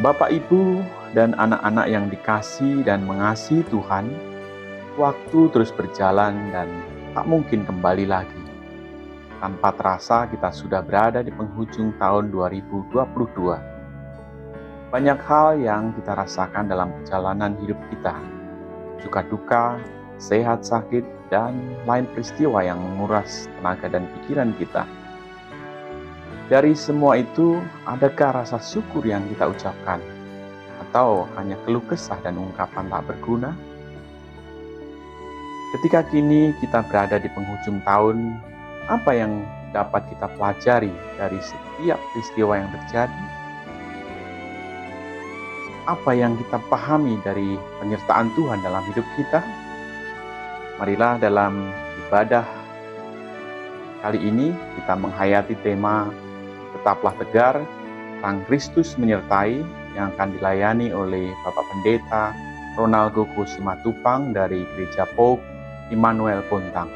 Bapak, Ibu, dan anak-anak yang dikasihi dan mengasihi Tuhan, waktu terus berjalan dan tak mungkin kembali lagi. Tanpa terasa kita sudah berada di penghujung tahun 2022. Banyak hal yang kita rasakan dalam perjalanan hidup kita. Suka duka, sehat sakit, dan lain peristiwa yang menguras tenaga dan pikiran kita. Dari semua itu, adakah rasa syukur yang kita ucapkan? Atau hanya keluh kesah dan ungkapan tak berguna? Ketika kini kita berada di penghujung tahun, apa yang dapat kita pelajari dari setiap peristiwa yang terjadi? Apa yang kita pahami dari penyertaan Tuhan dalam hidup kita? Marilah dalam ibadah kali ini kita menghayati tema Tetaplah Tegar, Terang Kristus Menyertai, yang akan dilayani oleh Bapak Pendeta Ronaldo Simatupang dari Gereja Pope Immanuel Bontang.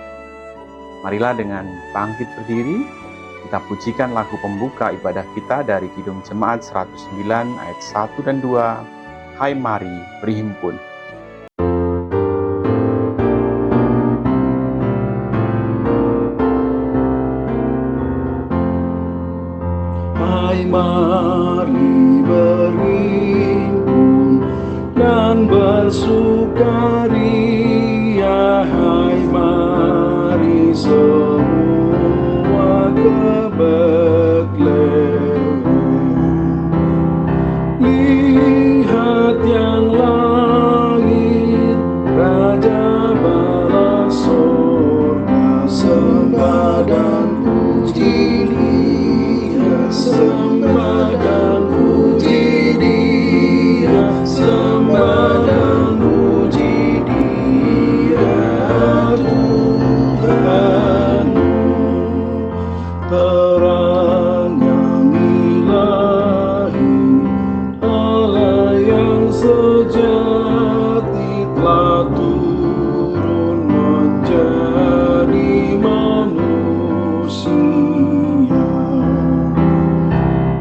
Marilah dengan bangkit berdiri, kita pujikan lagu pembuka ibadah kita dari Kidung Jemaat 109 ayat 1 dan 2, Hai Mari Berhimpun. Hai mari berhimpun dan bersukaria, hai mari semua ke Betlehem. Lihat yang lahir, Raja bala sorga, sembah dan puji Dia, sembah dan puji Dia, sembah dan puji Dia, Tuhanmu. Terang yang ilahi, Allah yang sejati telah turun menjadi manusia.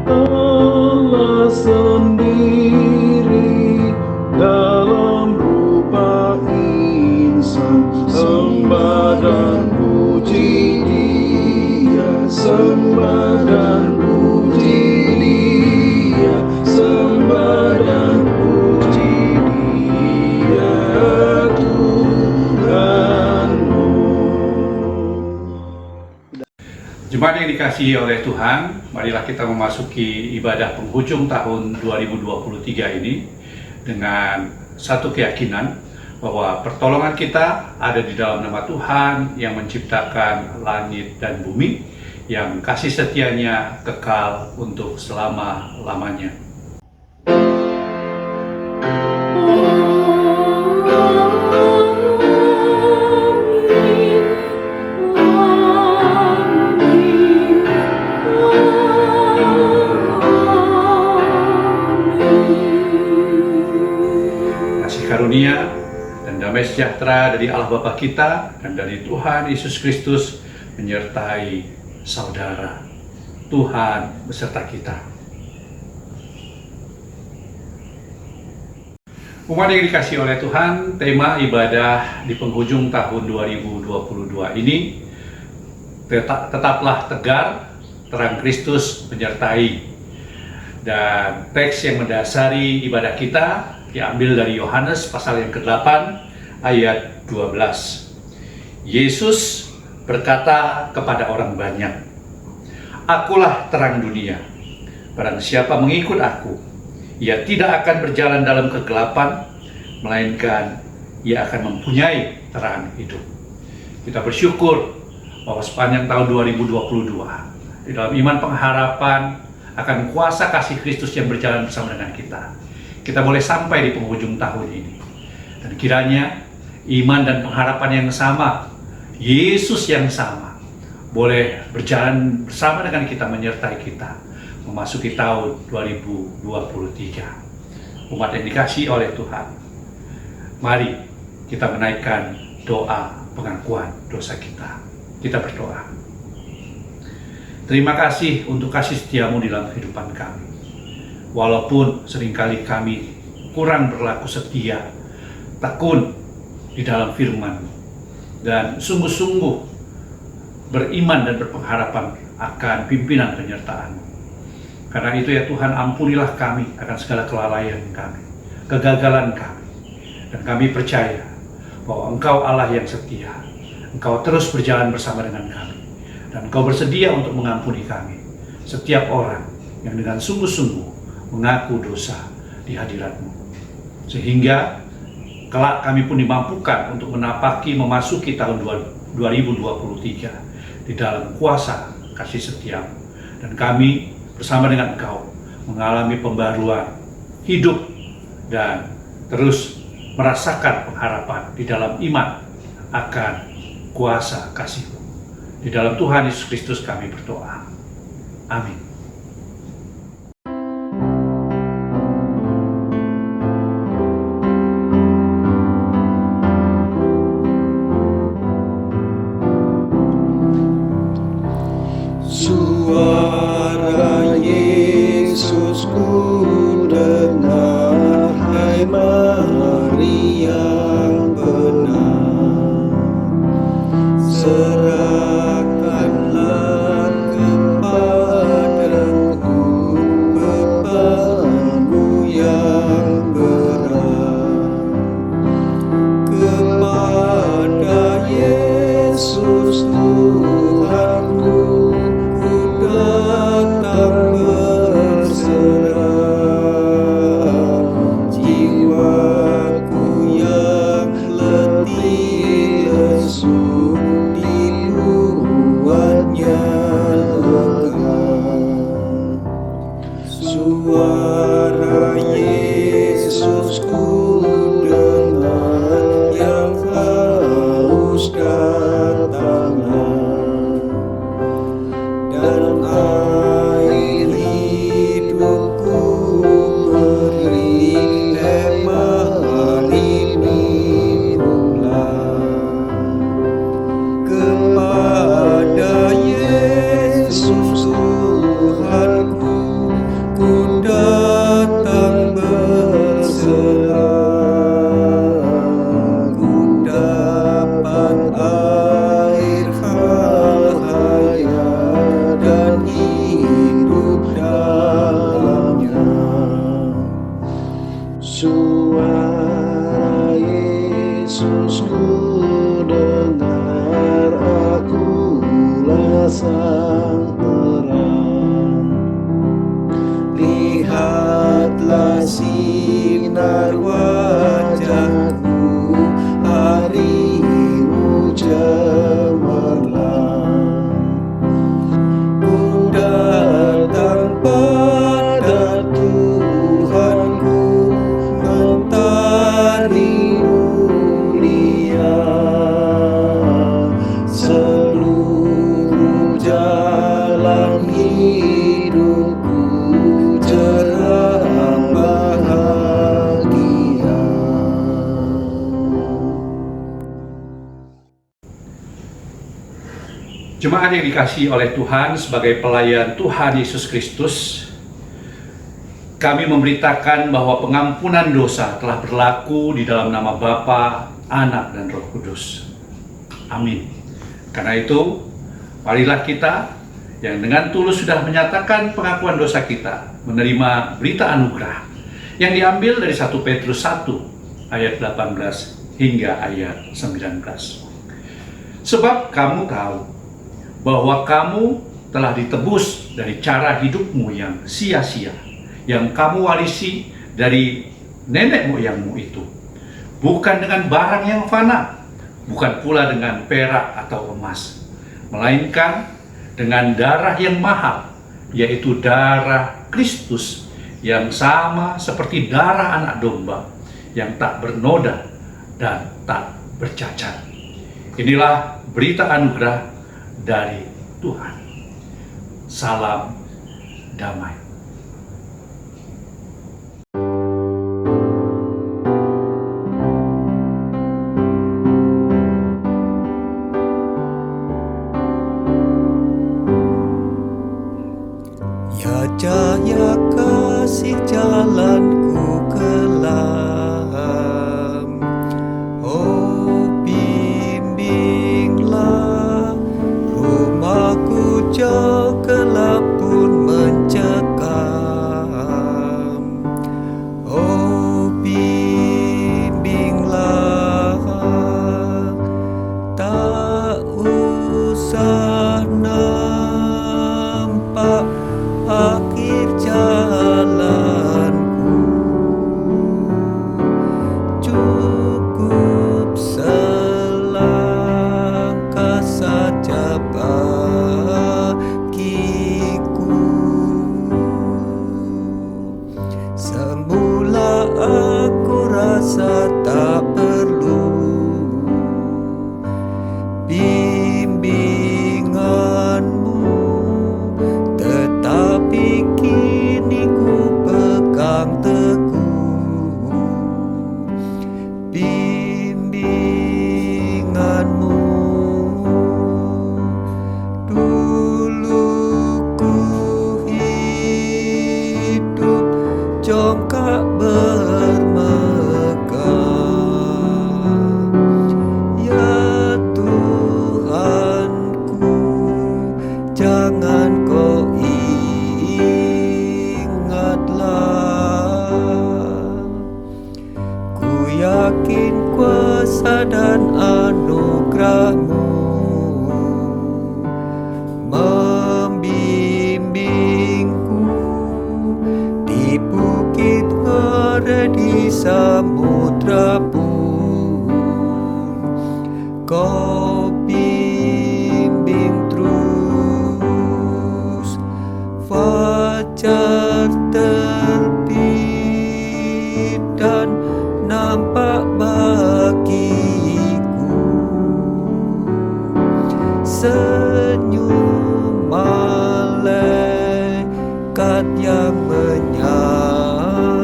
Allah sendiri dalam rupa insan, sembah dan puji Dia, sembah dan puji Dia, sembah dan puji Dia, Tuhanmu. Jemaat yang dikasihi oleh Tuhan, marilah kita memasuki ibadah penghujung tahun 2023 ini dengan satu keyakinan bahwa pertolongan kita ada di dalam nama Tuhan yang menciptakan langit dan bumi, yang kasih setianya kekal untuk selama-lamanya. Kasih karunia dan damai sejahtera dari Allah Bapa kita dan dari Tuhan Yesus Kristus menyertai saudara. Tuhan beserta kita. Umat yang dikasihi oleh Tuhan, tema ibadah di penghujung tahun 2022 ini, tetaplah tegar, terang Kristus menyertai. Dan teks yang mendasari ibadah kita diambil dari Yohanes pasal yang ke-8 ayat 12. Yesus berkata kepada orang banyak, Akulah terang dunia. Barang siapa mengikut aku, ia tidak akan berjalan dalam kegelapan, melainkan ia akan mempunyai terang hidup. Kita bersyukur bahwa sepanjang tahun 2022, di dalam iman pengharapan akan kuasa kasih Kristus yang berjalan bersama dengan kita, kita boleh sampai di penghujung tahun ini. Dan kiranya iman dan pengharapan yang sama, Yesus yang sama, boleh berjalan bersama dengan kita, menyertai kita memasuki tahun 2023. Umat yang dikasihi oleh Tuhan, mari kita menaikkan doa pengakuan dosa kita. Kita berdoa. Terima kasih untuk kasih setiamu di dalam kehidupan kami. walaupun seringkali kami kurang berlaku setia, tekun di dalam firman-Mu, dan sungguh-sungguh beriman dan berpengharapan akan pimpinan penyertaan-Mu. Karena itu ya Tuhan, ampunilah kami akan segala kelalaian kami, kegagalan kami, dan kami percaya bahwa Engkau Allah yang setia. Engkau terus berjalan bersama dengan kami, dan Engkau bersedia untuk mengampuni kami, setiap orang yang dengan sungguh-sungguh mengaku dosa di hadirat-Mu. Sehingga kelak kami pun dimampukan untuk memasuki tahun 2023 di dalam kuasa kasih setia-Mu. Dan kami bersama dengan Engkau mengalami pembaruan hidup dan terus merasakan pengharapan di dalam iman akan kuasa kasih-Mu. Di dalam Tuhan Yesus Kristus kami berdoa. Amin. Suara Yesus ku dengar, hai mari yang benar. Serahkanlah kepadaku bebanmu yang berat. Kepada Yesus Tuhanku ku datang berserah. Jiwaku yang letih lesu, dibuatnya lega. Suara Yesus ku dengar, yang haus datanglah, dan air hidupku beri, mari minumlah. Kepada Yesus Tuhanku ku datang berserah. Ku dapat air hayat dan hidup dalamnya. Suara Yesus ku dengar, akulah sang terang. Lihatlah sinar wajahku, harimu cemerlang. Ku datang pada Tuhanku, mentari mulia. Seluruh jalan hidupku cerah bahagia. Jemaat yang dikasihi oleh Tuhan, sebagai pelayan Tuhan Yesus Kristus, kami memberitakan bahwa pengampunan dosa telah berlaku di dalam nama Bapa, Anak, dan Roh Kudus. Amin. Karena itu, marilah kita yang dengan tulus sudah menyatakan pengakuan dosa kita, menerima berita anugerah yang diambil dari 1 Petrus 1 ayat 18 hingga ayat 19. Sebab kamu tahu bahwa kamu telah ditebus dari cara hidupmu yang sia-sia, yang kamu warisi dari nenek moyangmu itu, bukan dengan barang yang fana, bukan pula dengan perak atau emas, melainkan dengan darah yang mahal, yaitu darah Kristus, yang sama seperti darah anak domba, yang tak bernoda dan tak bercacat. Inilah berita anugerah dari Tuhan. Salam damai. Ya cahaya kasih kasih jalanku kelam. Oh, bimbinglah rumahku jauh gelap pun mencekam. Oh, bimbinglah, tak usah nampak akhir jalanku, cukup selangkah saja bagiku. Semula aku rasa tak perlu bimbinganmu, tetapi kini ku pegang teguh bimbinganmu. Dulu ku hidup jongkak bermegah, ya Tuhanku, jangan kau ingatlah. Ku yakin kuasa dan anugerah-Mu membimbingku di bukit ngare di samudra pun. Kau bimbing terus, fajar terbit dan nampak bagiku. Senyum malaikat yang menyambutku.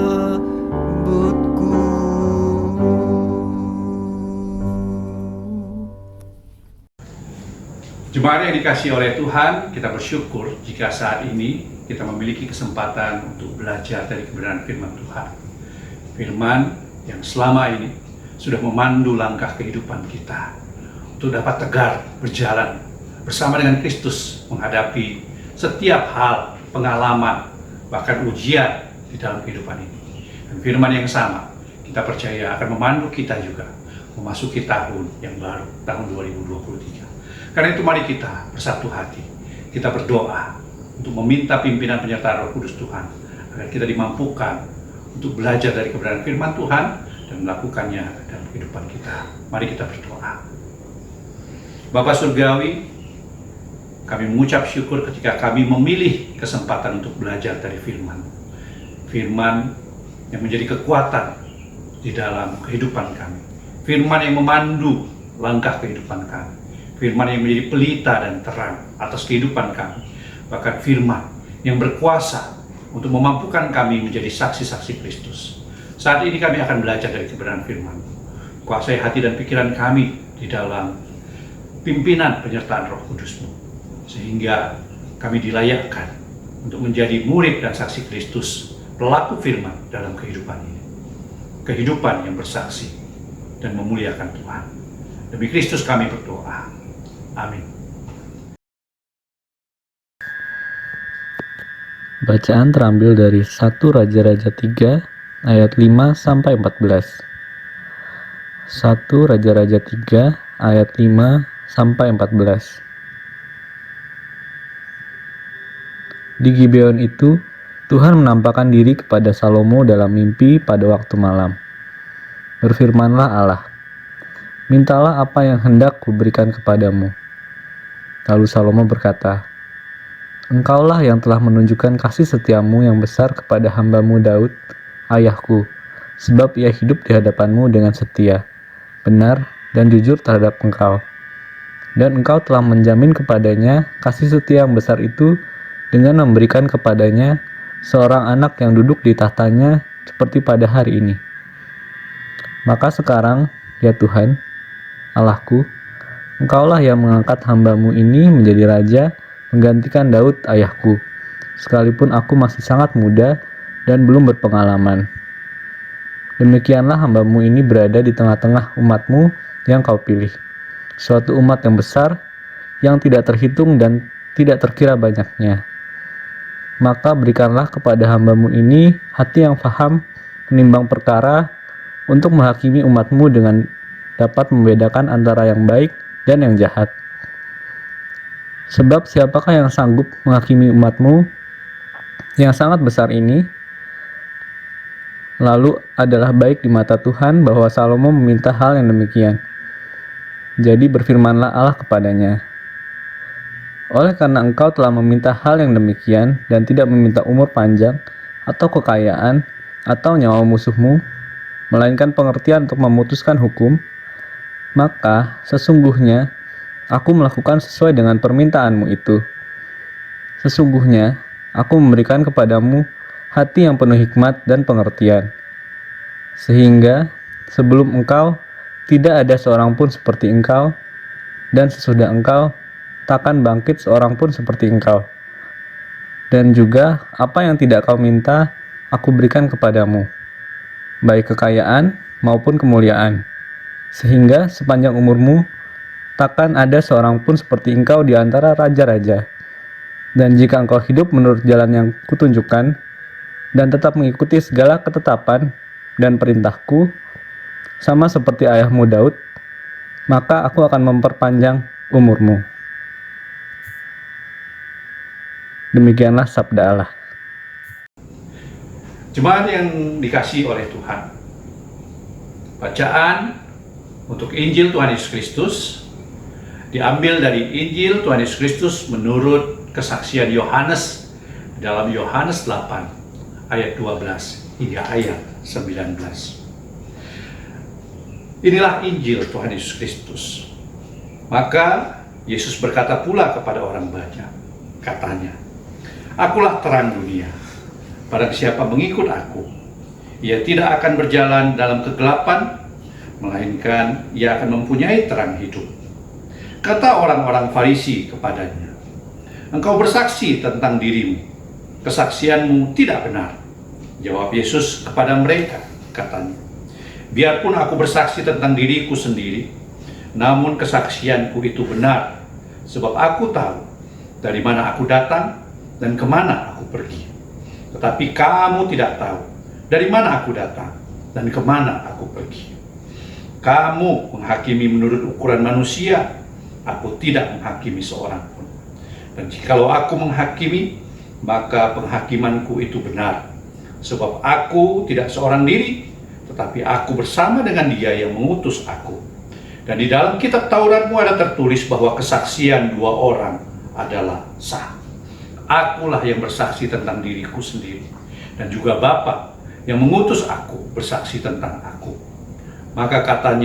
Jemaat yang dikasihi oleh Tuhan, kita bersyukur jika saat ini kita memiliki kesempatan untuk belajar dari kebenaran firman Tuhan. Firman yang selama ini sudah memandu langkah kehidupan kita untuk dapat tegar berjalan bersama dengan Kristus menghadapi setiap hal, pengalaman, bahkan ujian di dalam kehidupan ini. Dan firman yang sama kita percaya akan memandu kita juga memasuki tahun yang baru, tahun 2023. Karena itu mari kita bersatu hati, kita berdoa untuk meminta pimpinan penyertaan Roh Kudus Tuhan agar kita dimampukan untuk belajar dari kebenaran firman Tuhan dan melakukannya dalam kehidupan kita. Mari kita berdoa. Bapa Surgawi, kami mengucap syukur ketika kami memilih kesempatan untuk belajar dari firman. Firman yang menjadi kekuatan di dalam kehidupan kami. Firman yang memandu langkah kehidupan kami. Firman yang menjadi pelita dan terang atas kehidupan kami. Bahkan firman yang berkuasa untuk memampukan kami menjadi saksi-saksi Kristus. Saat ini kami akan belajar dari kebenaran firman. Kuasai hati dan pikiran kami di dalam pimpinan penyertaan Roh Kudus-Mu, sehingga kami dilayakkan untuk menjadi murid dan saksi Kristus, pelaku firman dalam kehidupan ini. Kehidupan yang bersaksi dan memuliakan Tuhan. Demi Kristus kami berdoa. Amin. Bacaan terambil dari 1 Raja-Raja 3 ayat 5 sampai 14. 1 Raja-Raja 3 ayat 5 sampai 14. Di Gibeon itu, Tuhan menampakkan diri kepada Salomo dalam mimpi pada waktu malam. Berfirmanlah Allah, "Mintalah apa yang hendak kuberikan kepadamu." Lalu Salomo berkata, "Engkaulah yang telah menunjukkan kasih setiamu yang besar kepada hambamu Daud, ayahku, sebab ia hidup di hadapanmu dengan setia, benar, dan jujur terhadap engkau. Dan engkau telah menjamin kepadanya kasih setia yang besar itu dengan memberikan kepadanya seorang anak yang duduk di tahtanya seperti pada hari ini. Maka sekarang, ya Tuhan, Allahku, Engkaulah yang mengangkat hambamu ini menjadi raja, menggantikan Daud ayahku. Sekalipun aku masih sangat muda, dan belum berpengalaman. Demikianlah hamba-Mu ini berada di tengah-tengah umat-Mu yang Kau pilih. Suatu umat yang besar, yang tidak terhitung dan tidak terkira banyaknya. Maka berikanlah kepada hamba-Mu ini hati yang faham menimbang perkara untuk menghakimi umat-Mu dengan dapat membedakan antara yang baik dan yang jahat. Sebab siapakah yang sanggup menghakimi umat-Mu yang sangat besar ini? Lalu adalah baik di mata Tuhan bahwa Salomo meminta hal yang demikian. Jadi berfirmanlah Allah kepadanya, oleh karena engkau telah meminta hal yang demikian dan tidak meminta umur panjang atau kekayaan atau nyawa musuhmu, melainkan pengertian untuk memutuskan hukum, maka sesungguhnya aku melakukan sesuai dengan permintaanmu itu. Sesungguhnya aku memberikan kepadamu hati yang penuh hikmat dan pengertian, sehingga sebelum engkau tidak ada seorang pun seperti engkau, dan sesudah engkau takkan bangkit seorang pun seperti engkau. Dan juga apa yang tidak kau minta, aku berikan kepadamu, baik kekayaan maupun kemuliaan, sehingga sepanjang umurmu takkan ada seorang pun seperti engkau di antara raja-raja. Dan jika engkau hidup menurut jalan yang kutunjukkan, dan tetap mengikuti segala ketetapan dan perintahku, sama seperti ayahmu Daud, maka aku akan memperpanjang umurmu. Demikianlah sabda Allah. Jemaat yang dikasihi oleh Tuhan, bacaan untuk Injil Tuhan Yesus Kristus diambil dari Injil Tuhan Yesus Kristus menurut kesaksian Yohanes dalam Yohanes 8 ayat 12 hingga ayat 19. Inilah Injil Tuhan Yesus Kristus. Maka Yesus berkata pula kepada orang banyak, katanya, Akulah terang dunia. Barang siapa mengikut aku, ia tidak akan berjalan dalam kegelapan, melainkan ia akan mempunyai terang hidup. Kata orang-orang Farisi kepadanya, Engkau bersaksi tentang dirimu, kesaksianmu tidak benar. Jawab Yesus kepada mereka, katanya, Biarpun aku bersaksi tentang diriku sendiri, namun kesaksianku itu benar, sebab aku tahu dari mana aku datang dan kemana aku pergi. Tetapi kamu tidak tahu dari mana aku datang dan kemana aku pergi. Kamu menghakimi menurut ukuran manusia, aku tidak menghakimi seorang pun. Dan jikalau aku menghakimi, maka penghakimanku itu benar, sebab aku tidak seorang diri, tetapi aku bersama dengan Dia yang mengutus aku. Dan di dalam kitab Tauratmu ada tertulis bahwa kesaksian dua orang adalah sah. Akulah yang bersaksi tentang diriku sendiri, dan juga Bapa yang mengutus aku bersaksi tentang aku. Maka kata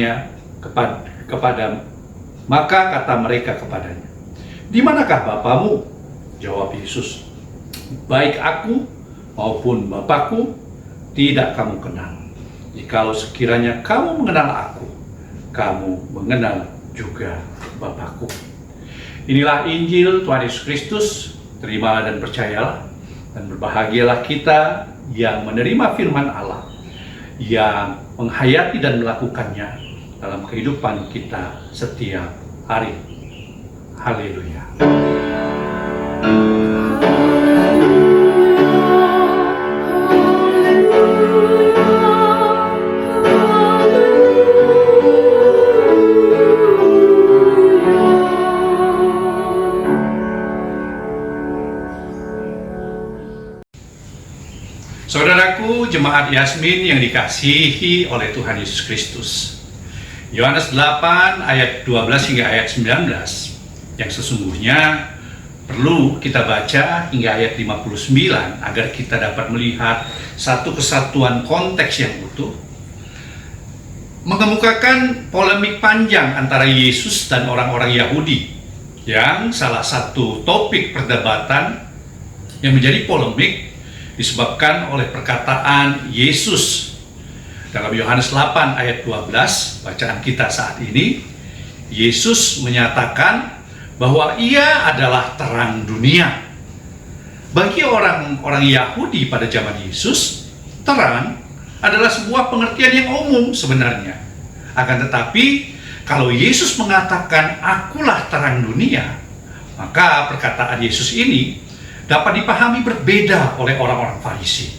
mereka kepadanya, Di manakah Bapamu? Jawab Yesus, Baik aku maupun Bapakku tidak kamu kenal. Jikalau sekiranya kamu mengenal aku, kamu mengenal juga Bapakku. Inilah Injil Tuhan Yesus Kristus. Terimalah dan percayalah, dan berbahagialah kita yang menerima firman Allah, yang menghayati dan melakukannya dalam kehidupan kita setiap hari. Haleluya. Saudaraku, jemaat Yasmin yang dikasihi oleh Tuhan Yesus Kristus. Yohanes 8 ayat 12 hingga ayat 19 yang sesungguhnya perlu kita baca hingga ayat 59 agar kita dapat melihat satu kesatuan konteks yang utuh, mengemukakan polemik panjang antara Yesus dan orang-orang Yahudi, yang salah satu topik perdebatan yang menjadi polemik disebabkan oleh perkataan Yesus. Dalam Yohanes 8 ayat 12, bacaan kita saat ini, Yesus menyatakan bahwa Ia adalah terang dunia. Bagi orang-orang Yahudi pada zaman Yesus, terang adalah sebuah pengertian yang umum sebenarnya. Akan tetapi, kalau Yesus mengatakan, "Akulah terang dunia," maka perkataan Yesus ini dapat dipahami berbeda oleh orang-orang Farisi.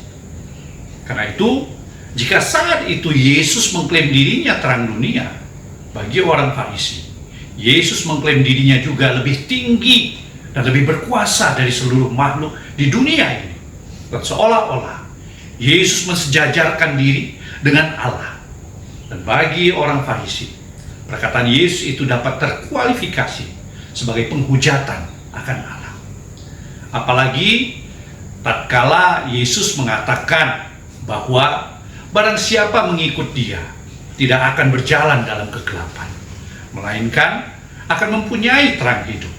Karena itu, jika saat itu Yesus mengklaim dirinya terang dunia, bagi orang Farisi, Yesus mengklaim dirinya juga lebih tinggi dan lebih berkuasa dari seluruh makhluk di dunia ini. Dan seolah-olah Yesus mensejajarkan diri dengan Allah. Dan bagi orang Farisi, perkataan Yesus itu dapat terkualifikasi sebagai penghujatan akan Allah. Apalagi tatkala Yesus mengatakan bahwa barang siapa mengikut Dia tidak akan berjalan dalam kegelapan, melainkan akan mempunyai terang hidup.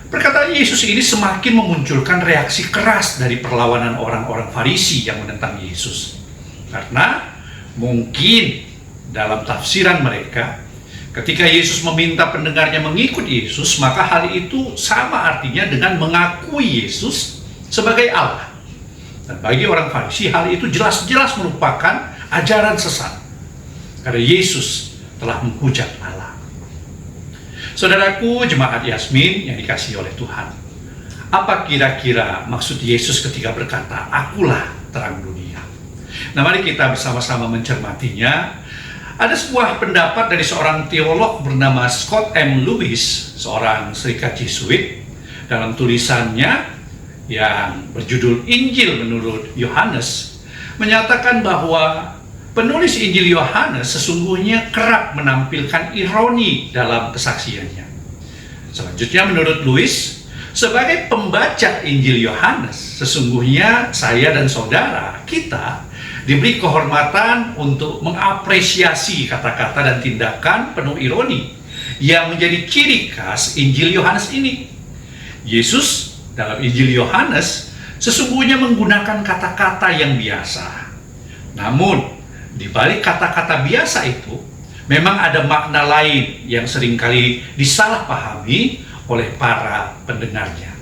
Perkataan Yesus ini semakin memunculkan reaksi keras dari perlawanan orang-orang Farisi yang menentang Yesus. Karena mungkin dalam tafsiran mereka, ketika Yesus meminta pendengarnya mengikut Yesus, maka hal itu sama artinya dengan mengakui Yesus sebagai Allah. Dan bagi orang Farisi, hal itu jelas-jelas merupakan ajaran sesat, karena Yesus telah menghujat Allah. Saudaraku, jemaat Yasmin yang dikasihi oleh Tuhan, apa kira-kira maksud Yesus ketika berkata, "Akulah terang dunia"? Nah, mari kita bersama-sama mencermatinya. Ada sebuah pendapat dari seorang teolog bernama Scott M. Lewis, seorang serikat Jesuit, dalam tulisannya yang berjudul Injil menurut Yohanes, menyatakan bahwa penulis Injil Yohanes sesungguhnya kerap menampilkan ironi dalam kesaksiannya. Selanjutnya, menurut Lewis, sebagai pembaca Injil Yohanes, sesungguhnya saya dan saudara kita diberi kehormatan untuk mengapresiasi kata-kata dan tindakan penuh ironi yang menjadi ciri khas Injil Yohanes ini. Yesus dalam Injil Yohanes sesungguhnya menggunakan kata-kata yang biasa. Namun, di balik kata-kata biasa itu, memang ada makna lain yang seringkali disalahpahami oleh para pendengarnya.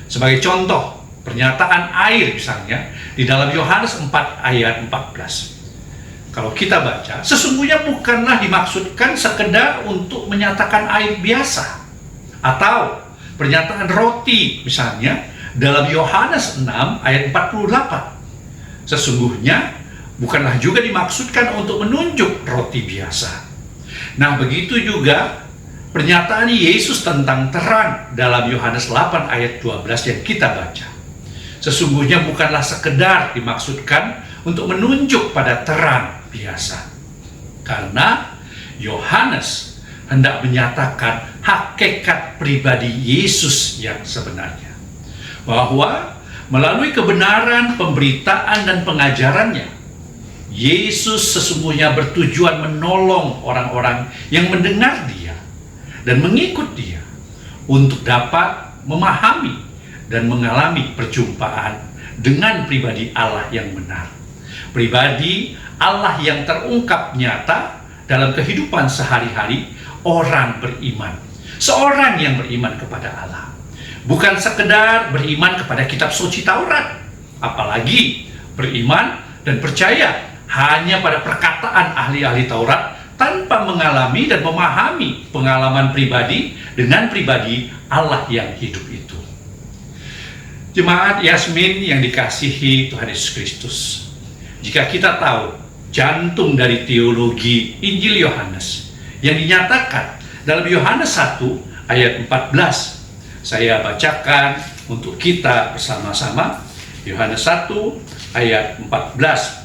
Sebagai contoh, pernyataan air misalnya, di dalam Yohanes 4 ayat 14. Kalau kita baca, sesungguhnya bukanlah dimaksudkan sekedar untuk menyatakan air biasa. Atau pernyataan roti misalnya, dalam Yohanes 6 ayat 48. Sesungguhnya bukanlah juga dimaksudkan untuk menunjuk roti biasa. Nah, begitu juga pernyataan Yesus tentang terang dalam Yohanes 8 ayat 12 yang kita baca. Sesungguhnya bukanlah sekedar dimaksudkan untuk menunjuk pada terang biasa. Karena Yohanes hendak menyatakan hakikat pribadi Yesus yang sebenarnya. Bahwa melalui kebenaran pemberitaan dan pengajarannya, Yesus sesungguhnya bertujuan menolong orang-orang yang mendengar Dia dan mengikut Dia untuk dapat memahami dan mengalami perjumpaan dengan pribadi Allah yang benar. Pribadi Allah yang terungkap nyata dalam kehidupan sehari-hari orang beriman. Seorang yang beriman kepada Allah. Bukan sekedar beriman kepada kitab suci Taurat. Apalagi beriman dan percaya hanya pada perkataan ahli-ahli Taurat tanpa mengalami dan memahami pengalaman pribadi dengan pribadi Allah yang hidup itu. Jemaat Yasmin yang dikasihi Tuhan Yesus Kristus, jika kita tahu jantung dari teologi Injil Yohanes yang dinyatakan dalam Yohanes 1 ayat 14, saya bacakan untuk kita bersama-sama. Yohanes 1 ayat 14.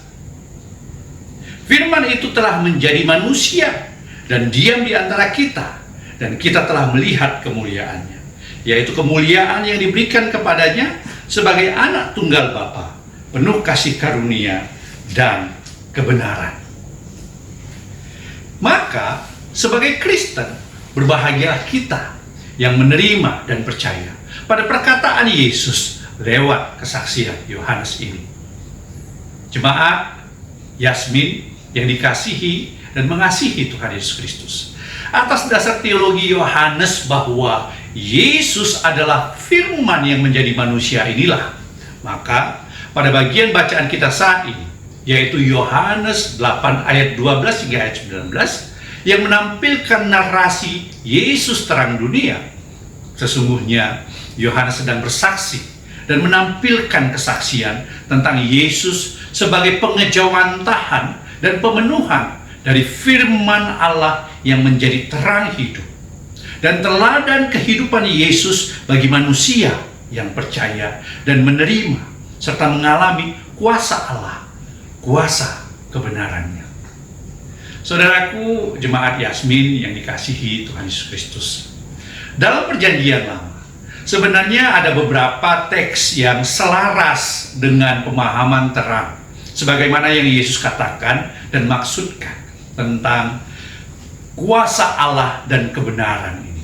Firman itu telah menjadi manusia dan diam di antara kita, dan kita telah melihat kemuliaannya, yaitu kemuliaan yang diberikan kepadanya sebagai anak tunggal Bapa, penuh kasih karunia dan kebenaran. Maka sebagai Kristen, berbahagialah kita yang menerima dan percaya pada perkataan Yesus lewat kesaksian Yohanes ini. Jemaat Yasmin yang dikasihi dan mengasihi Tuhan Yesus Kristus, atas dasar teologi Yohanes bahwa Yesus adalah firman yang menjadi manusia inilah, maka pada bagian bacaan kita saat ini, yaitu Yohanes 8 ayat 12 hingga ayat 19, yang menampilkan narasi Yesus terang dunia. Sesungguhnya Yohanes sedang bersaksi dan menampilkan kesaksian tentang Yesus sebagai pengejawantahan dan pemenuhan dari firman Allah yang menjadi terang hidup dan teladan kehidupan Yesus bagi manusia yang percaya dan menerima serta mengalami kuasa Allah, kuasa kebenarannya. Saudaraku, jemaat Yasmin yang dikasihi Tuhan Yesus Kristus, dalam perjanjian lama sebenarnya ada beberapa teks yang selaras dengan pemahaman terang sebagaimana yang Yesus katakan dan maksudkan tentang kuasa Allah dan kebenaran ini.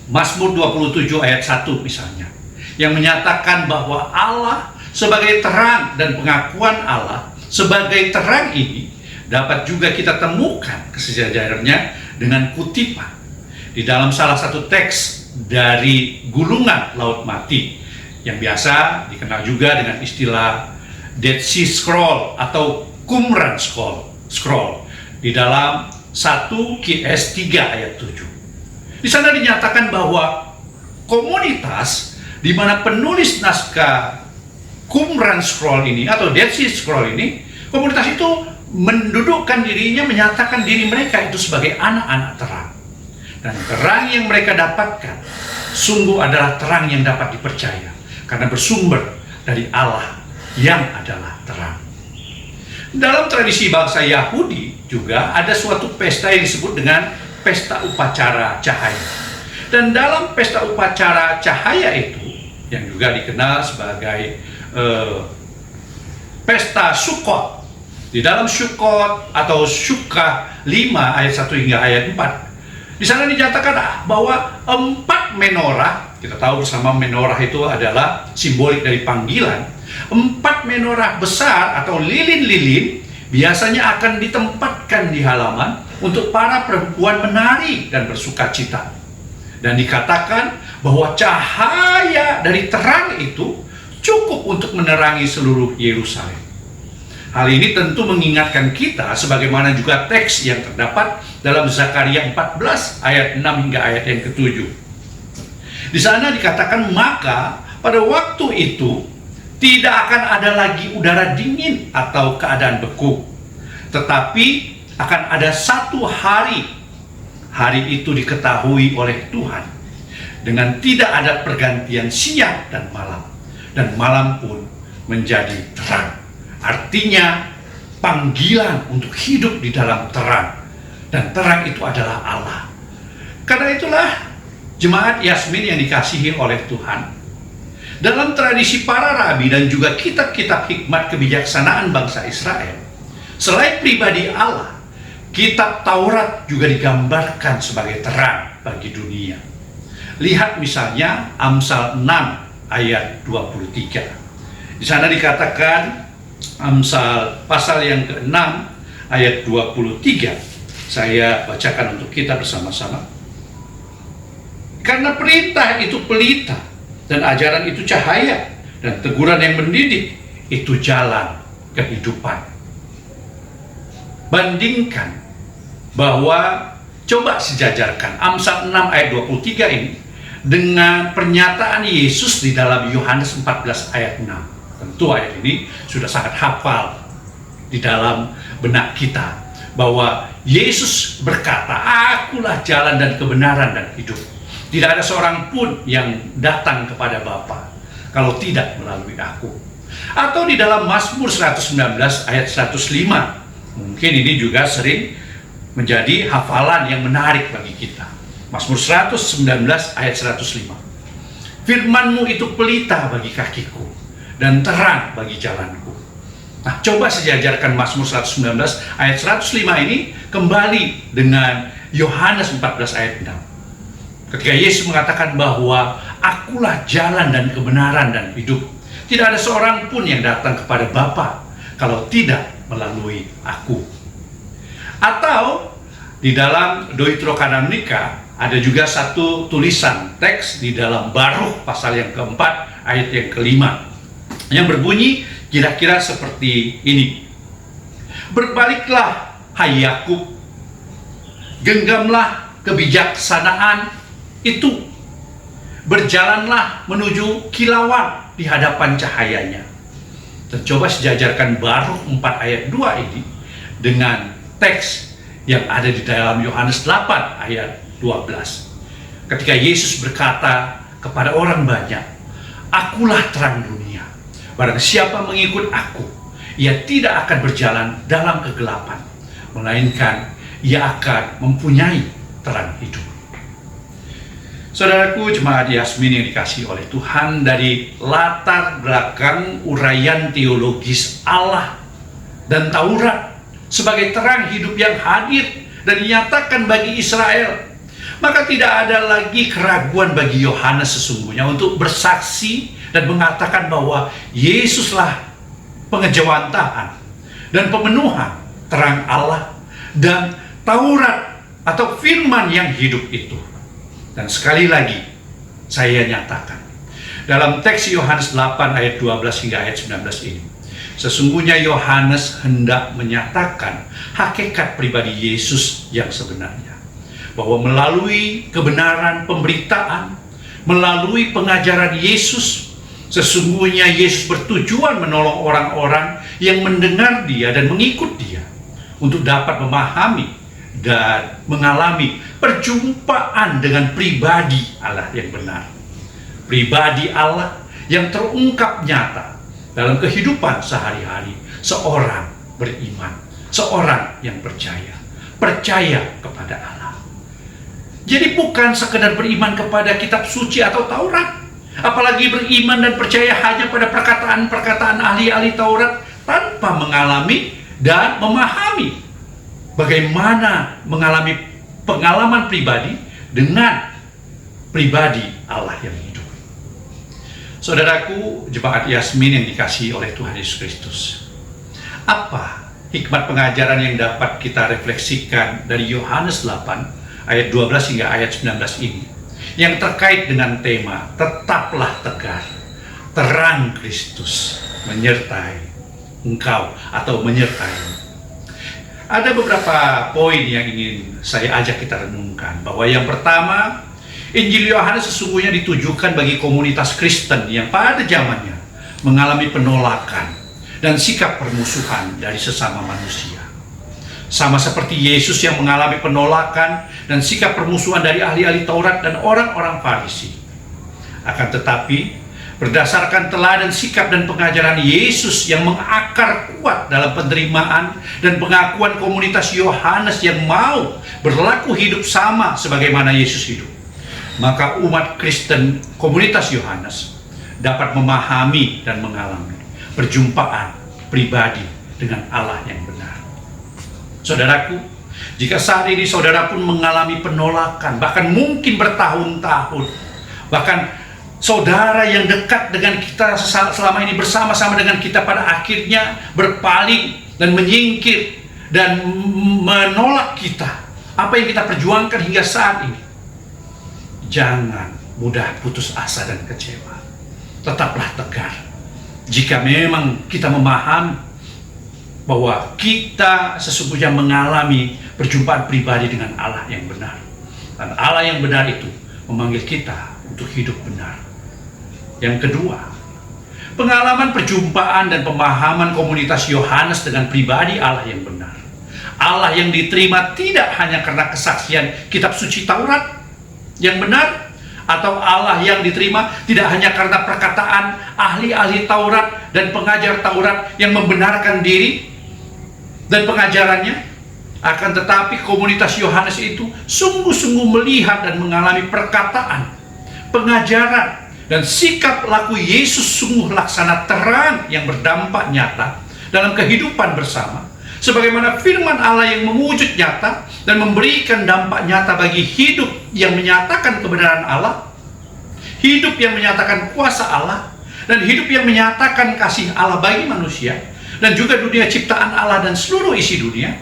Mazmur 27 ayat 1 misalnya, yang menyatakan bahwa Allah sebagai terang dan pengakuan Allah sebagai terang ini dapat juga kita temukan kesejajarannya dengan kutipan di dalam salah satu teks dari gulungan Laut Mati yang biasa dikenal juga dengan istilah Dead Sea Scroll atau Qumran Scroll di dalam 1 QS 3 ayat 7. Di sana dinyatakan bahwa komunitas di mana penulis naskah Qumran Scroll ini atau Dead Sea Scroll ini, komunitas itu mendudukkan dirinya, menyatakan diri mereka itu sebagai anak-anak terang. Dan terang yang mereka dapatkan sungguh adalah terang yang dapat dipercaya karena bersumber dari Allah yang adalah terang. Dalam tradisi bangsa Yahudi juga ada suatu pesta yang disebut dengan pesta upacara cahaya. Dan dalam pesta upacara cahaya itu yang juga dikenal sebagai pesta Sukkot, di dalam Sukkot atau Sukkah 5 ayat 1 hingga ayat 4, di sana dinyatakan bahwa 4 menorah, kita tahu bersama menorah itu adalah simbolik dari panggilan. 4 menorah besar atau lilin-lilin biasanya akan ditempatkan di halaman untuk para perempuan menari dan bersukacita. Dan dikatakan bahwa cahaya dari terang itu cukup untuk menerangi seluruh Yerusalem. Hal ini tentu mengingatkan kita sebagaimana juga teks yang terdapat dalam Zakaria 14 ayat 6 hingga ayat yang ke-7. Di sana dikatakan, maka pada waktu itu tidak akan ada lagi udara dingin atau keadaan beku, tetapi akan ada satu hari. Hari itu diketahui oleh Tuhan dengan tidak ada pergantian siang dan malam pun menjadi terang. Artinya panggilan untuk hidup di dalam terang, dan terang itu adalah Allah. Karena itulah jemaat Yasmin yang dikasihi oleh Tuhan, dalam tradisi para rabi dan juga kitab-kitab hikmat kebijaksanaan bangsa Israel, selain pribadi Allah, kitab Taurat juga digambarkan sebagai terang bagi dunia. Lihat misalnya Amsal 6 ayat 23. Di sana dikatakan, Amsal pasal yang ke-6 ayat 23. Saya bacakan untuk kita bersama-sama. Karena perintah itu pelita dan ajaran itu cahaya, dan teguran yang mendidik itu jalan kehidupan. Bandingkan bahwa coba sejajarkan Amsal 6 ayat 23 ini dengan pernyataan Yesus di dalam Yohanes 14 ayat 6. Tentu ayat ini sudah sangat hafal di dalam benak kita, bahwa Yesus berkata, akulah jalan dan kebenaran dan hidup. Tidak ada seorang pun yang datang kepada Bapa kalau tidak melalui aku. Atau di dalam Mazmur 119 ayat 105. Mungkin ini juga sering menjadi hafalan yang menarik bagi kita. Mazmur 119 ayat 105. Firman-Mu itu pelita bagi kakiku dan terang bagi jalanku. Nah, coba sejajarkan Mazmur 119 ayat 105 ini kembali dengan Yohanes 14 ayat 6. Ketika Yesus mengatakan bahwa akulah jalan dan kebenaran dan hidup, tidak ada seorang pun yang datang kepada Bapa kalau tidak melalui aku. Atau di dalam Deuterokanonika Ada juga satu tulisan teks di dalam Barukh pasal yang keempat ayat yang kelima yang berbunyi kira-kira seperti ini. Berbaliklah hai Yakub, genggamlah kebijaksanaan itu, berjalanlah menuju kilauan di hadapan cahayanya. Dan coba sejajarkan Barukh 4 ayat 2 ini dengan teks yang ada di dalam Yohanes 8 ayat 12. Ketika Yesus berkata kepada orang banyak, "Akulah terang dunia. Barang siapa mengikut aku, ia tidak akan berjalan dalam kegelapan, melainkan ia akan mempunyai terang hidup." Saudaraku jemaat Yasmin yang dikasihi oleh Tuhan, dari latar belakang uraian teologis Allah dan Taurat sebagai terang hidup yang hadir dan dinyatakan bagi Israel, maka tidak ada lagi keraguan bagi Yohanes sesungguhnya untuk bersaksi dan mengatakan bahwa Yesuslah pengejawantahan dan pemenuhan terang Allah dan Taurat atau firman yang hidup itu. Dan sekali lagi saya nyatakan dalam teks Yohanes 8 ayat 12 hingga ayat 19 ini, sesungguhnya Yohanes hendak menyatakan hakikat pribadi Yesus yang sebenarnya, bahwa melalui kebenaran pemberitaan, melalui pengajaran Yesus, sesungguhnya Yesus bertujuan menolong orang-orang yang mendengar dia dan mengikut dia untuk dapat memahami dan mengalami perjumpaan dengan pribadi Allah yang benar. Pribadi Allah yang terungkap nyata dalam kehidupan sehari-hari seorang beriman, seorang yang percaya kepada Allah. Jadi bukan sekedar beriman kepada kitab suci atau Taurat, apalagi beriman dan percaya hanya pada perkataan-perkataan ahli-ahli Taurat tanpa mengalami dan memahami bagaimana mengalami pengalaman pribadi dengan pribadi Allah yang hidup. Saudaraku jemaat Yasmin yang dikasihi oleh Tuhan Yesus Kristus, apa hikmat pengajaran yang dapat kita refleksikan dari Yohanes 8 ayat 12 hingga ayat 19 ini yang terkait dengan tema tetaplah tegar, terang Kristus menyertai engkau atau menyertai. Ada beberapa poin yang ingin saya ajak kita renungkan, bahwa yang pertama, Injil Yohanes sesungguhnya ditujukan bagi komunitas Kristen yang pada zamannya mengalami penolakan dan sikap permusuhan dari sesama manusia. Sama seperti Yesus yang mengalami penolakan dan sikap permusuhan dari ahli-ahli Taurat dan orang-orang Farisi. Akan tetapi, berdasarkan teladan sikap dan pengajaran Yesus yang mengakar kuat dalam penerimaan dan pengakuan komunitas Yohanes yang mau berlaku hidup sama sebagaimana Yesus hidup, maka umat Kristen komunitas Yohanes dapat memahami dan mengalami perjumpaan pribadi dengan Allah yang benar. Saudaraku, jika saat ini saudara pun mengalami penolakan, bahkan mungkin bertahun-tahun, bahkan saudara yang dekat dengan kita selama ini bersama-sama dengan kita pada akhirnya berpaling dan menyingkir dan menolak kita, apa yang kita perjuangkan hingga saat ini, jangan mudah putus asa dan kecewa. Tetaplah tegar. Jika memang kita memahami bahwa kita sesungguhnya mengalami perjumpaan pribadi dengan Allah yang benar, dan Allah yang benar itu memanggil kita untuk hidup benar. Yang kedua, pengalaman perjumpaan dan pemahaman komunitas Yohanes dengan pribadi Allah yang benar, Allah yang diterima tidak hanya karena kesaksian kitab suci Taurat yang benar, atau Allah yang diterima tidak hanya karena perkataan ahli-ahli Taurat dan pengajar Taurat yang membenarkan diri dan pengajarannya, akan tetapi komunitas Yohanes itu sungguh-sungguh melihat dan mengalami perkataan, pengajaran, dan sikap laku Yesus sungguh laksana terang yang berdampak nyata dalam kehidupan bersama, sebagaimana firman Allah yang mewujud nyata dan memberikan dampak nyata bagi hidup yang menyatakan kebenaran Allah, hidup yang menyatakan kuasa Allah, dan hidup yang menyatakan kasih Allah bagi manusia, dan juga dunia ciptaan Allah dan seluruh isi dunia.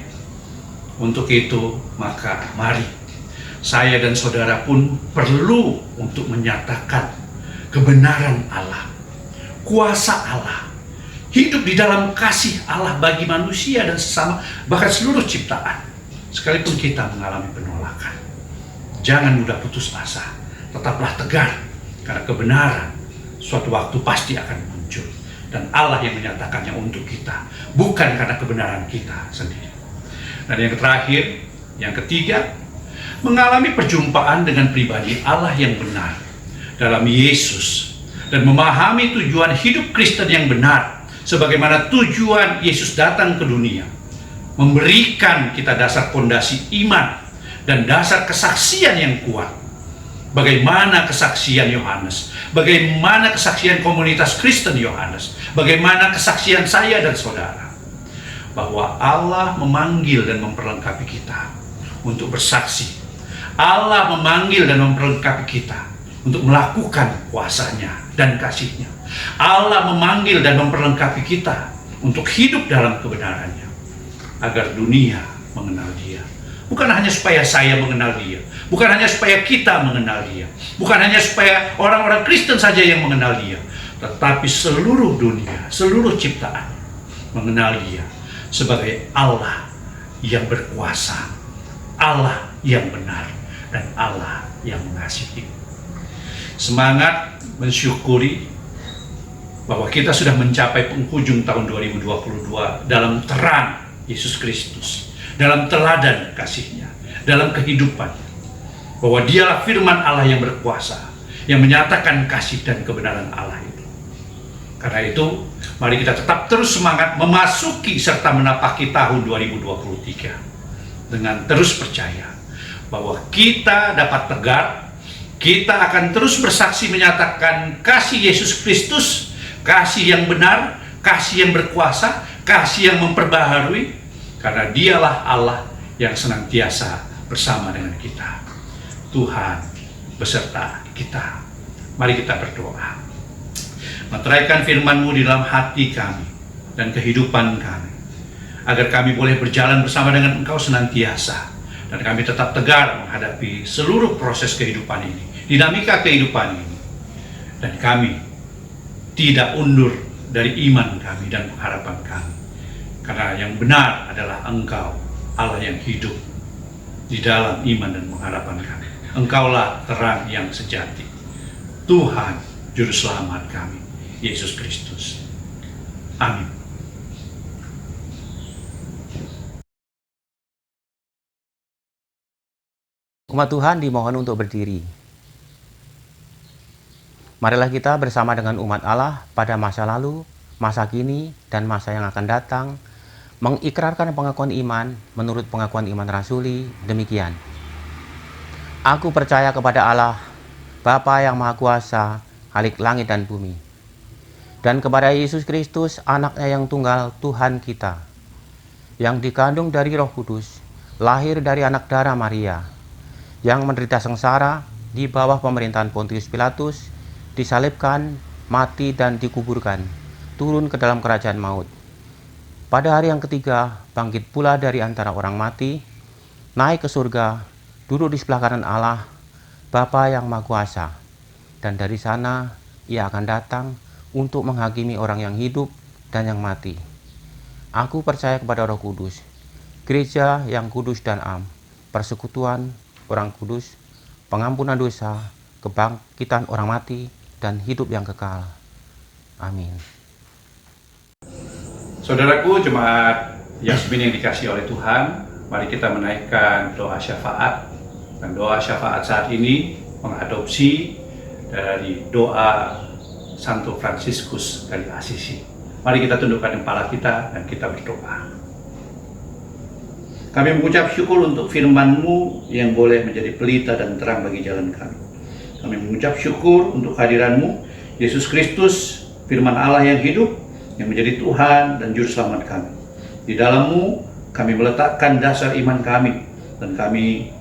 Untuk itu, maka mari Saya dan saudara pun perlu untuk menyatakan kebenaran Allah, kuasa Allah, hidup di dalam kasih Allah bagi manusia dan sesama, bahkan seluruh ciptaan. Sekalipun kita mengalami penolakan, jangan mudah putus asa, tetaplah tegar, karena kebenaran suatu waktu pasti akan muncul. Dan Allah yang menyatakannya untuk kita, bukan karena kebenaran kita sendiri. Dan yang terakhir, yang ketiga, mengalami perjumpaan dengan pribadi Allah yang benar dalam Yesus, dan memahami tujuan hidup Kristen yang benar, sebagaimana tujuan Yesus datang ke dunia, memberikan kita dasar fondasi iman dan dasar kesaksian yang kuat. Bagaimana kesaksian Yohanes, bagaimana kesaksian komunitas Kristen Yohanes, bagaimana kesaksian saya dan saudara, bahwa Allah memanggil dan memperlengkapi kita untuk bersaksi. Allah memanggil dan memperlengkapi kita untuk melakukan kuasanya dan kasihnya. Allah memanggil dan memperlengkapi kita untuk hidup dalam kebenarannya, agar dunia mengenal Dia. Bukan hanya supaya saya mengenal Dia, bukan hanya supaya kita mengenal Dia, bukan hanya supaya orang-orang Kristen saja yang mengenal Dia, tetapi seluruh dunia, seluruh ciptaan mengenal Dia sebagai Allah yang berkuasa, Allah yang benar, dan Allah yang mengasihi. Semangat mensyukuri bahwa kita sudah mencapai penghujung tahun 2022 dalam terang Yesus Kristus, dalam teladan kasih-Nya, dalam kehidupannya, bahwa Dialah firman Allah yang berkuasa, yang menyatakan kasih dan kebenaran Allah itu. Karena itu, mari kita tetap terus semangat memasuki serta menapaki tahun 2023 dengan terus percaya bahwa kita dapat tegar, kita akan terus bersaksi menyatakan kasih Yesus Kristus, kasih yang benar, kasih yang berkuasa, kasih yang memperbaharui, karena Dialah Allah yang senantiasa bersama dengan kita. Tuhan beserta kita. Mari kita berdoa. Meteraikan firman-Mu di dalam hati kami dan kehidupan kami, agar kami boleh berjalan bersama dengan Engkau senantiasa, dan kami tetap tegar menghadapi seluruh proses kehidupan ini, dinamika kehidupan ini, dan kami tidak undur dari iman kami dan pengharapan kami, karena yang benar adalah Engkau, Allah yang hidup di dalam iman dan pengharapan kami. Engkaulah terang yang sejati, Tuhan Juru Selamat kami, Yesus Kristus. Amin. Umat Tuhan dimohon untuk berdiri. Marilah kita bersama dengan umat Allah pada masa lalu, masa kini, dan masa yang akan datang, mengikrarkan pengakuan iman menurut pengakuan iman rasuli demikian. Aku percaya kepada Allah, Bapa yang Maha Kuasa, Khalik langit dan bumi, dan kepada Yesus Kristus, Anaknya yang tunggal, Tuhan kita, yang dikandung dari Roh Kudus, lahir dari anak darah Maria, yang menderita sengsara di bawah pemerintahan Pontius Pilatus, disalibkan, mati dan dikuburkan, turun ke dalam kerajaan maut. Pada hari yang ketiga, bangkit pula dari antara orang mati, naik ke surga, duduk di sebelah kanan Allah, Bapa yang Maha Kuasa, dan dari sana Ia akan datang untuk menghakimi orang yang hidup dan yang mati. Aku percaya kepada Roh Kudus, gereja yang kudus dan am, persekutuan orang kudus, pengampunan dosa, kebangkitan orang mati, dan hidup yang kekal. Amin. Saudaraku, jemaat Yasmin yang dikasihi oleh Tuhan, mari kita menaikkan doa syafaat. Dan doa syafaat saat ini mengadopsi dari doa Santo Fransiskus dari Assisi. Mari kita tundukkan kepala kita dan kita berdoa. Kami mengucap syukur untuk firman-Mu yang boleh menjadi pelita dan terang bagi jalan kami. Kami mengucap syukur untuk kehadiran-Mu, Yesus Kristus, firman Allah yang hidup, yang menjadi Tuhan dan Juru Selamat kami. Di dalam-Mu kami meletakkan dasar iman kami, dan kami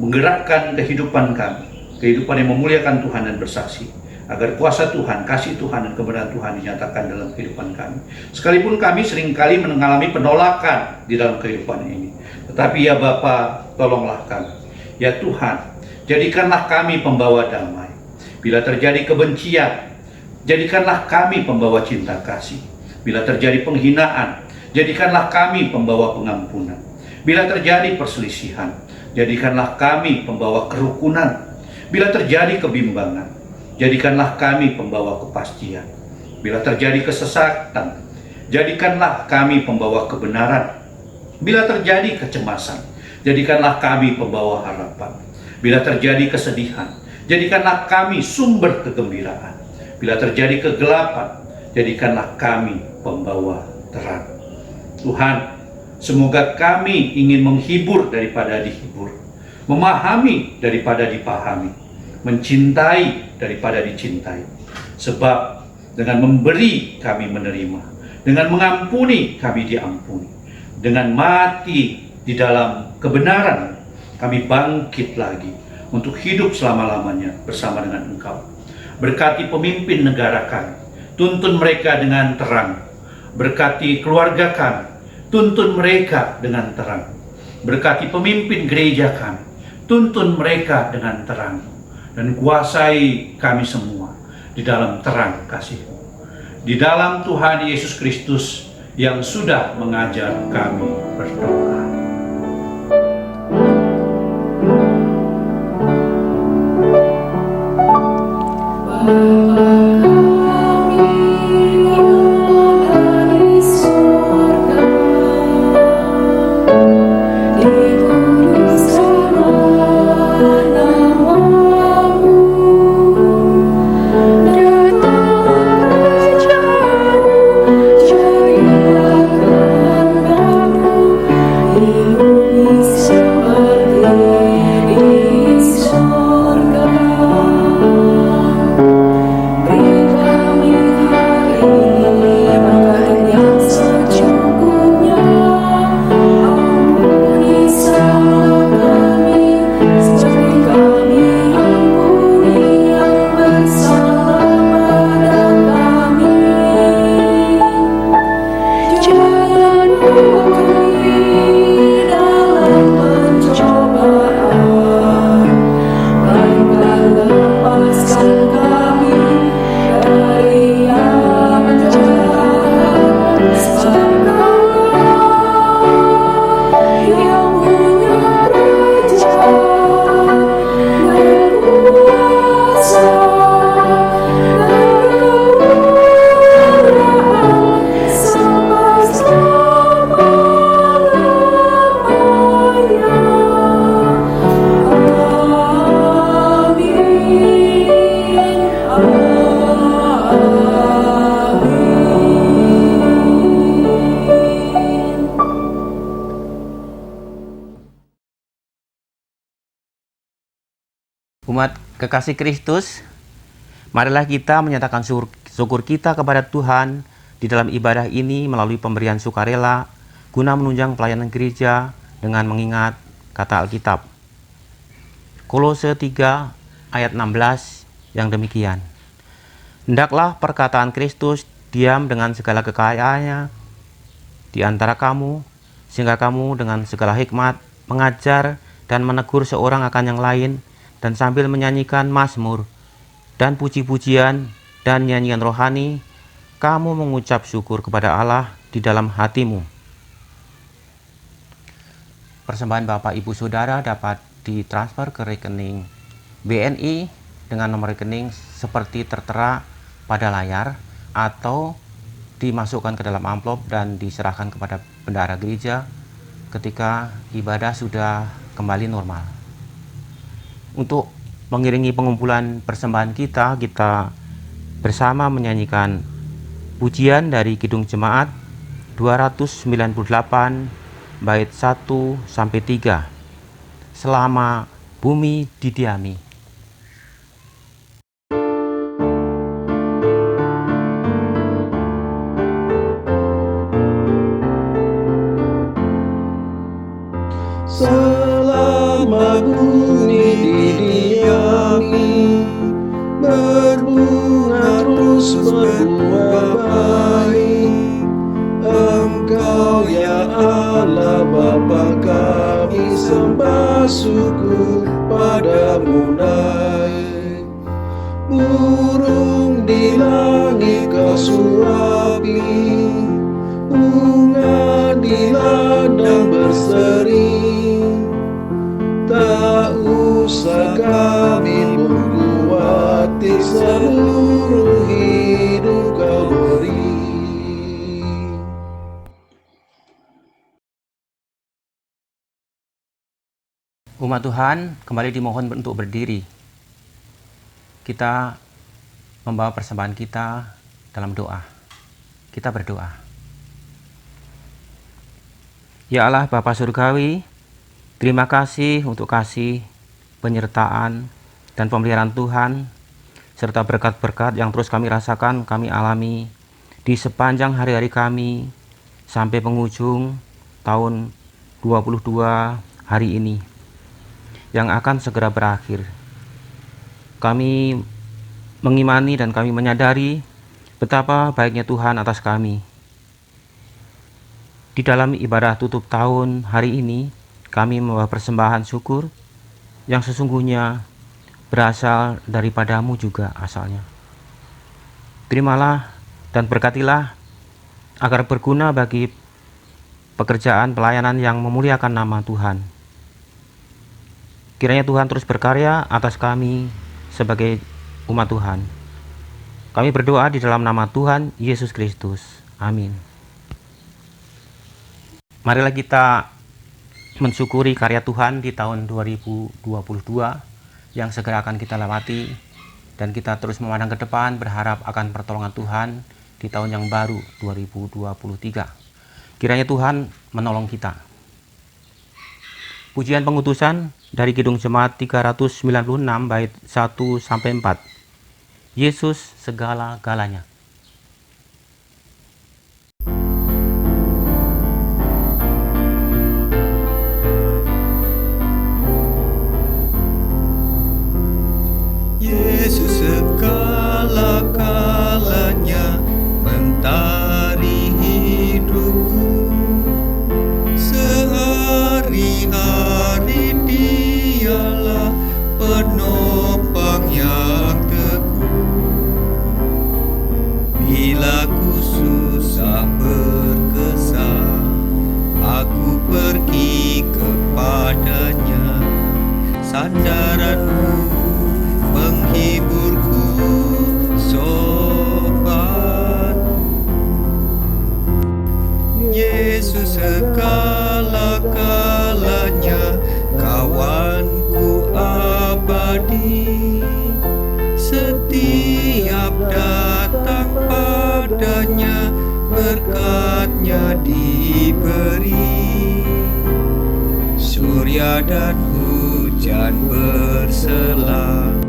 menggerakkan kehidupan kami, kehidupan yang memuliakan Tuhan dan bersaksi, agar kuasa Tuhan, kasih Tuhan, dan kebenaran Tuhan dinyatakan dalam kehidupan kami. Sekalipun kami seringkali mengalami penolakan di dalam kehidupan ini, tetapi ya Bapa, tolonglah kami. Ya Tuhan, jadikanlah kami pembawa damai. Bila terjadi kebencian, jadikanlah kami pembawa cinta kasih. Bila terjadi penghinaan, jadikanlah kami pembawa pengampunan. Bila terjadi perselisihan, jadikanlah kami pembawa kerukunan. Bila terjadi kebimbangan, jadikanlah kami pembawa kepastian. Bila terjadi kesesatan, jadikanlah kami pembawa kebenaran. Bila terjadi kecemasan, jadikanlah kami pembawa harapan. Bila terjadi kesedihan, jadikanlah kami sumber kegembiraan. Bila terjadi kegelapan, jadikanlah kami pembawa terang. Tuhan, semoga kami ingin menghibur daripada dihibur, memahami daripada dipahami, mencintai daripada dicintai. Sebab dengan memberi kami menerima, dengan mengampuni kami diampuni, dengan mati di dalam kebenaran kami bangkit lagi untuk hidup selama-lamanya bersama dengan Engkau. Berkati pemimpin negara kami, tuntun mereka dengan terang. Berkati keluarga kami, tuntun mereka dengan terang. Berkati pemimpin gereja kami, tuntun mereka dengan terang. Dan kuasai kami semua di dalam terang kasih-Mu. Di dalam Tuhan Yesus Kristus yang sudah mengajar kami berdoa. Umat kekasih Kristus, marilah kita menyatakan syukur kita kepada Tuhan di dalam ibadah ini melalui pemberian sukarela guna menunjang pelayanan gereja dengan mengingat kata Alkitab. Kolose 3 ayat 16 yang demikian. Hendaklah perkataan Kristus diam dengan segala kekayaannya di antara kamu, sehingga kamu dengan segala hikmat mengajar dan menegur seorang akan yang lain, dan sambil menyanyikan mazmur dan puji-pujian dan nyanyian rohani, kamu mengucap syukur kepada Allah di dalam hatimu. Persembahan Bapak Ibu Saudara dapat ditransfer ke rekening BNI dengan nomor rekening seperti tertera pada layar, atau dimasukkan ke dalam amplop dan diserahkan kepada bendahara gereja ketika ibadah sudah kembali normal. Untuk mengiringi pengumpulan persembahan kita bersama menyanyikan pujian dari Kidung Jemaat 298 bait 1-3, Selama Bumi Didiami. Selama bumi didiami, berbunga terus berbuah baik. Engkau ya Allah Bapa kami sembah syukur, Burung di langit kau suapi, bunga di ladang berseri. Tak usah kami membuati, seluruh hidup kau beri. Umat Tuhan kembali dimohon untuk berdiri. Kita membawa persembahan kita dalam doa. Kita berdoa. Ya Allah Bapa Surgawi, terima kasih untuk kasih, penyertaan, dan pemeliharaan Tuhan, serta berkat-berkat yang terus kami rasakan, kami alami di sepanjang hari-hari kami sampai penghujung tahun 22 hari ini yang akan segera berakhir. Kami mengimani dan kami menyadari betapa baiknya Tuhan atas kami. Di dalam ibadah tutup tahun hari ini, kami membawa persembahan syukur yang sesungguhnya berasal daripadamu juga asalnya. Terimalah dan berkatilah agar berguna bagi pekerjaan pelayanan yang memuliakan nama Tuhan. Kiranya Tuhan terus berkarya atas kami sebagai umat Tuhan. Kami berdoa di dalam nama Tuhan Yesus Kristus. Amin. Marilah kita mensyukuri karya Tuhan di tahun 2022 yang segera akan kita lewati, dan kita terus memandang ke depan berharap akan pertolongan Tuhan di tahun yang baru 2023. Kiranya Tuhan menolong kita. Pujian pengutusan dari Kidung Jemaat 396 bait 1-4. Yesus segala-galanya. Yesus segala-galanya, mentari hidupku. Sehari-hari Dialah penopang yang teguh. Bila ku susah berkesan, aku pergi kepadanya. Sandaranmu penghiburku, sobat. Yesus segala-galanya, kawanku abadi. Setiap datang padanya, berkatnya diberi. Surya dan hujan berselang,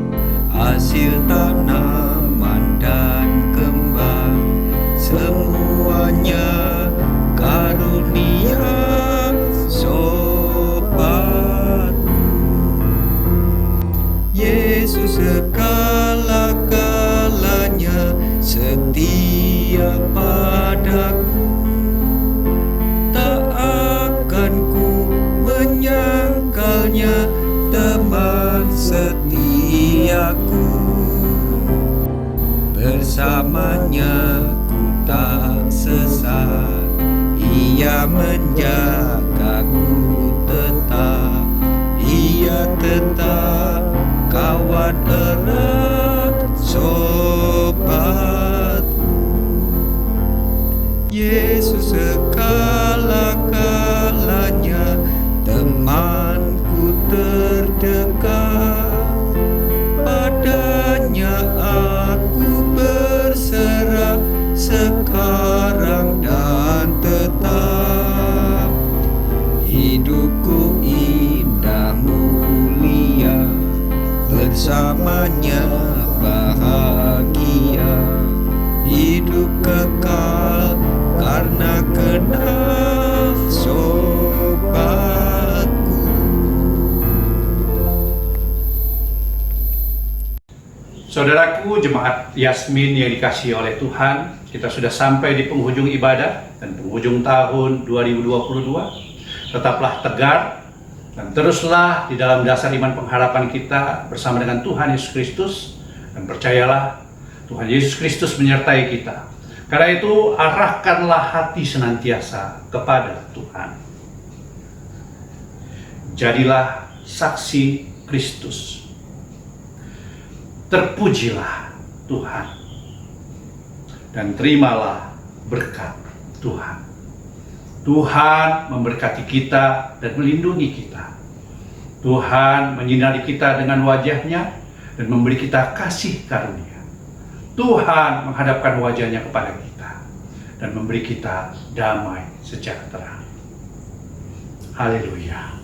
hasil tanaman dan kembang, semuanya karunia sobatku. Yesus segala-galanya, setia padaku. Tak akan ku menyangkalnya, teman setiaku. Bersamanya ku tak sesat, Ia menjagaku tetap. Ia tetap kawan erat sobatku. Yesus segala-galanya, temanku terdekat. Padanya aku berserah, sekarang dan tetap. Hidupku indah mulia, bersamanya bahagia. Hidup kekal karena kenal sobatku. Saudaraku jemaat Yasmin yang dikasihi oleh Tuhan, kita sudah sampai di penghujung ibadah dan penghujung tahun 2022. Tetaplah tegar dan teruslah di dalam dasar iman pengharapan kita bersama dengan Tuhan Yesus Kristus, Dan percayalah, Tuhan Yesus Kristus menyertai kita. Karena itu, arahkanlah hati senantiasa kepada Tuhan. Jadilah saksi Kristus. Terpujilah Tuhan. Dan terimalah berkat Tuhan. Tuhan memberkati kita dan melindungi kita. Tuhan menyinari kita dengan wajah-Nya dan memberi kita kasih karunia. Tuhan menghadapkan wajah-Nya kepada kita dan memberi kita damai sejahtera. Haleluya.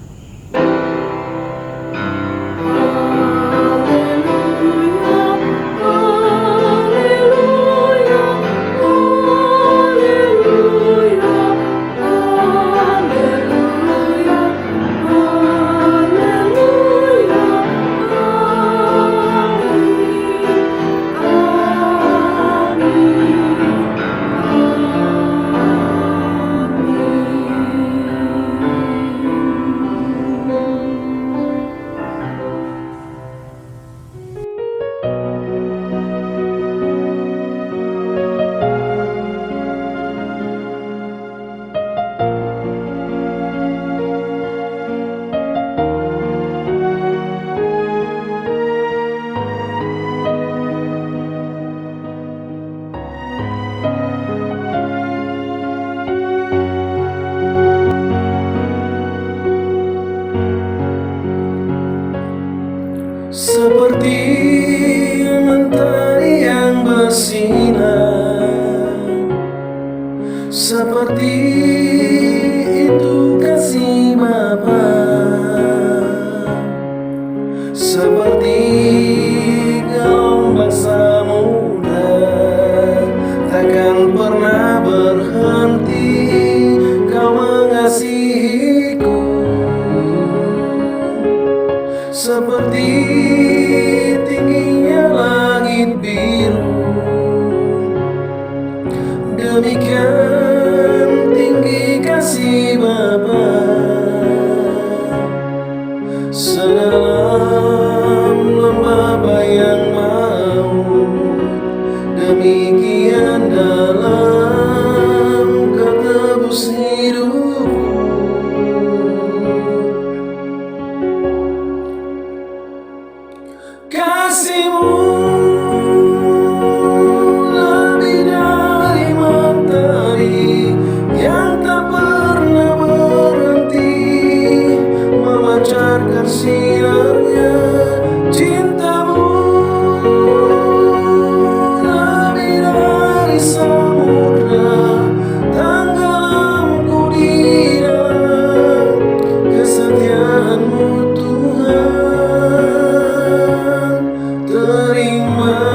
Seperti mentari yang bersinar, seperti itu kasih Bapa, seperti gelombang samudra takkan pernah berhenti Kau mengasihiku. Seperti tingginya langit biru, demikian tinggi kasih Bapa. Sedalam lembah bayang maut, demikian dalam Kau tebus hidupku. Kasih-Mu lebih dari mentari yang tak pernah berhenti memancarkan sinarnya. Cinta-Mu lebih dari samudra tenggelamku di dalam kesetiaan-Mu Tuhan. Terima